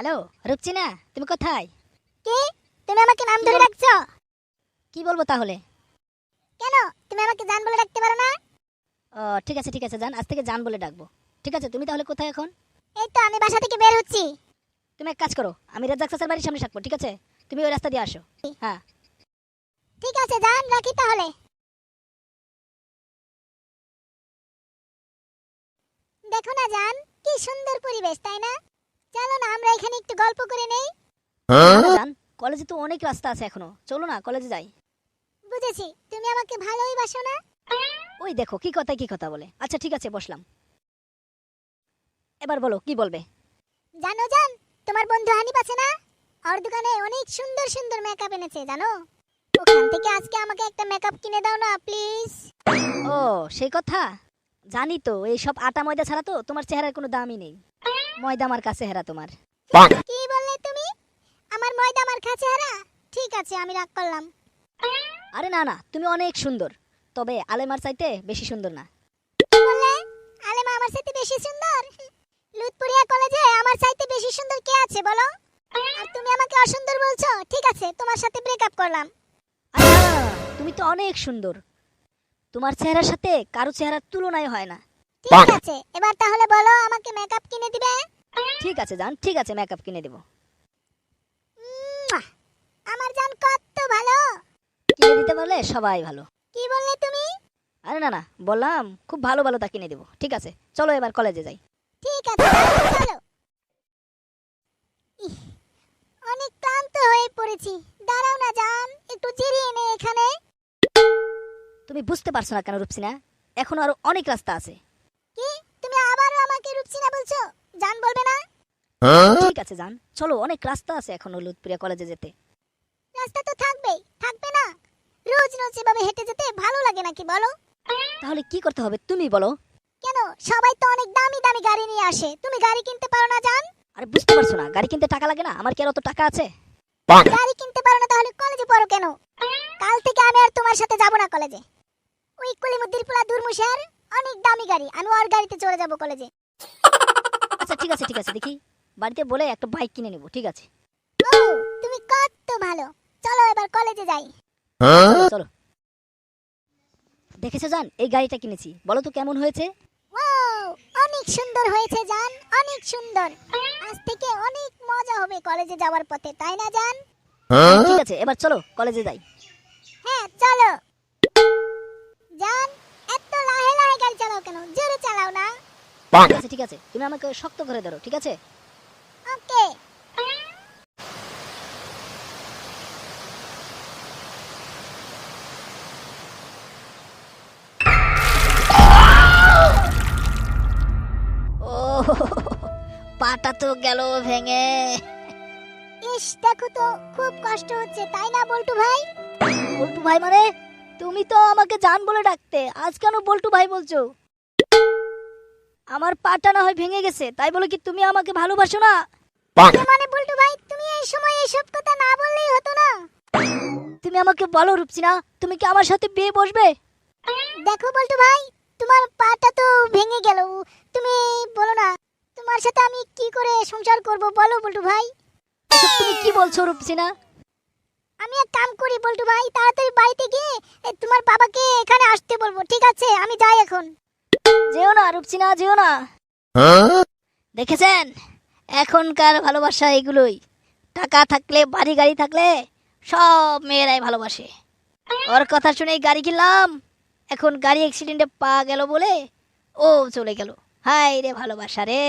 Hello Rupchina, তুমি কোথায়? কে? তুমি আমাকে নাম ধরে ডাকছো? কি বলবো তাহলে? কেন তুমি আমাকে জান বলে ডাকতে পারো না? ও ঠিক আছে জান, আজ থেকে জান বলে ডাকবো। ঠিক আছে, তুমি তাহলে কোথায় এখন? এই তো আমি বাসা থেকে বের হচ্ছি। তুমি এক কাজ করো, আমি রেজাক চাচার বাড়ির সামনে থাকবো, ঠিক আছে? তুমি ওই রাস্তা দিয়ে আসো। হ্যাঁ ঠিক আছে জান, রাখি তাহলে। দেখো না জান, কি সুন্দর পরিবেশ, তাই না? চলো না আমরা এখানে একটু গল্প করে নেই। জান, কলেজে তো অনেক রাস্তা আছে এখনো, চলো না কলেজে যাই। বুঝেছি, তুমি আমাকে ভালোই বাসো না? ওই দেখো কি কথা বলে। আচ্ছা ঠিক আছে, বসলাম। এবার বলো কি বলবে। জানো জান, তোমার বন্ধু হানিফ আছে না, ওর দোকানে অনেক সুন্দর সুন্দর মেকআপ এনেছে জানো। ওখান থেকে আজকে আমাকে একটা মেকআপ কিনে দাও না প্লিজ। ও সেই কথা, জানি তো এই সব আটা ময়দা ছাড়া তো তোমার চেহারার কোনো দামই নেই। ময়দা আমার কাছে হেরা তোমার। কি বললে তুমি? আমার ময়দা আমার কাছে হারা? ঠিক আছে, আমি রাগ করলাম। আরে না না, তুমি অনেক সুন্দর, তবে আলেমার চাইতে বেশি সুন্দর না। কি বললে? আলেমা আমার চাইতে বেশি সুন্দর? লুৎপুরিয়া কলেজে আমার চাইতে বেশি সুন্দর কে আছে বলো? আর তুমি আমাকে অসুন্দর বলছো? ঠিক আছে, তোমার সাথে ব্রেকআপ করলাম। আরে না, তুমি তো অনেক সুন্দর, তোমার চেহারার সাথে কারো চেহারার তুলনাই হয় না। ঠিক আছে, এবার তাহলে বলো আমাকে মেকআপ কিনে দিবে? ঠিক আছে জান, ঠিক আছে, মেকআপ কিনে দেবো। মুয়া! আমার জান কত ভালো। কিনে দিতে পারলে সবাই ভালো। কি বললে তুমি? আরে না না, বললাম খুব ভালো ভালো তা কিনে দেবো। ঠিক আছে, চলো এবার কলেজে যাই। ঠিক আছে তাহলে চলো। ইহ, অনেক ক্লান্ত হয়ে পড়েছি। দাঁড়াও না জান, একটু জিরিয়ে নে এখানে। তুমি বুঝতে পারছো না কেন রূপসিনা, এখনো আরো অনেক রাস্তা আছে। কি? তুমি আবারও আমাকে রূপসিনা বলছো? জান বলবে না? ঠিক আছে জান, চলো, অনেক রাস্তা আছে এখনো লুৎপুরিয়া কলেজে যেতে। রাস্তা তো থাকবেই, থাকবে না? রোজ রোজ এভাবে হেঁটে যেতে ভালো লাগে নাকি বলো? তাহলে কি করতে হবে তুমি বলো। কেন, সবাই তো অনেক দামি দামি গাড়ি নিয়ে আসে, তুমি গাড়ি কিনতে পারো না জান? আরে বুঝতে পারছো না, গাড়ি কিনতে টাকা লাগে না? আমার কি আর অত টাকা আছে? গাড়ি কিনতে পারো না তাহলে কলেজে পড়ো কেন? কাল থেকে আমি আর তোমার সাথে যাব না কলেজে। ওই কলিমুদ্দির পোলা দুর্মুষের অনেক দামি গাড়ি, আমি ওর গাড়িতে চলে যাব কলেজে। আচ্ছা ঠিক আছে, দেখি বাড়িতে বলে একটা বাইক কিনে নেবো, ঠিক আছে? ও, তুমি কত ভালো। চলো এবার কলেজে যাই। চলো চলো। দেখেছো জান, এই গাড়িটা কিনেছি, বলো তো কেমন হয়েছে? ওয়াও, অনেক সুন্দর হয়েছে জান, অনেক সুন্দর। আজ থেকে অনেক মজা হবে কলেজে যাওয়ার পথে, তাই না জান? ঠিক আছে, এবার চলো কলেজে যাই। হ্যাঁ চলো। জান, এত লাহে লাহে গাড়ি চালাও কেন? জোরে চালাও না। ঠিক আছে, তুমি আমাকে শক্ত করে ধরো, ঠিক আছে? ওকে। ও পাটা তো গেল ভেঙে। ইস, দেখো তো খুব কষ্ট হচ্ছে, তাই না বল্টু ভাই? বল্টু ভাই মানে? তুমি তো আমাকে জান বলে ডাকতে, আজ কেন বল্টু ভাই বলছো? আমার পাটা না হয় ভেঙে গেছে, তাই বলে কি তুমি আমাকে ভালোবাসো না? মানে বল্টু ভাই, তুমি এই সময় এসব কথা না বললেই হতো না? তুমি আমাকে বলো রূপসিনা, তুমি কি আমার সাথে বিয়ে বসবে? দেখো বল্টু ভাই, তোমার পাটা তো ভেঙে গেল, তুমি বলো না, তোমার সাথে আমি কি করে সংসার করব বলো বল্টু ভাই? এসব তুমি কি বলছো রূপসিনা? আমি এক কাম করি বল্টু ভাই, তাড়াতাড়ি বাড়িতে গিয়ে তোমার বাবাকে এখানে আসতে বলবো, ঠিক আছে? আমি যাই এখন। যেও না রূপসিনা, যেও না। দেখেছেন, এখনকার ভালোবাসা এগুলোই। টাকা থাকলে, বাড়ি গাড়ি থাকলে সব মেয়েরাই ভালোবাসে। ওর কথা শুনেই গাড়ি কিনলাম, এখন গাড়ি অ্যাক্সিডেন্টে পা গেল বলে ও চলে গেল। হায় রে ভালোবাসা রে।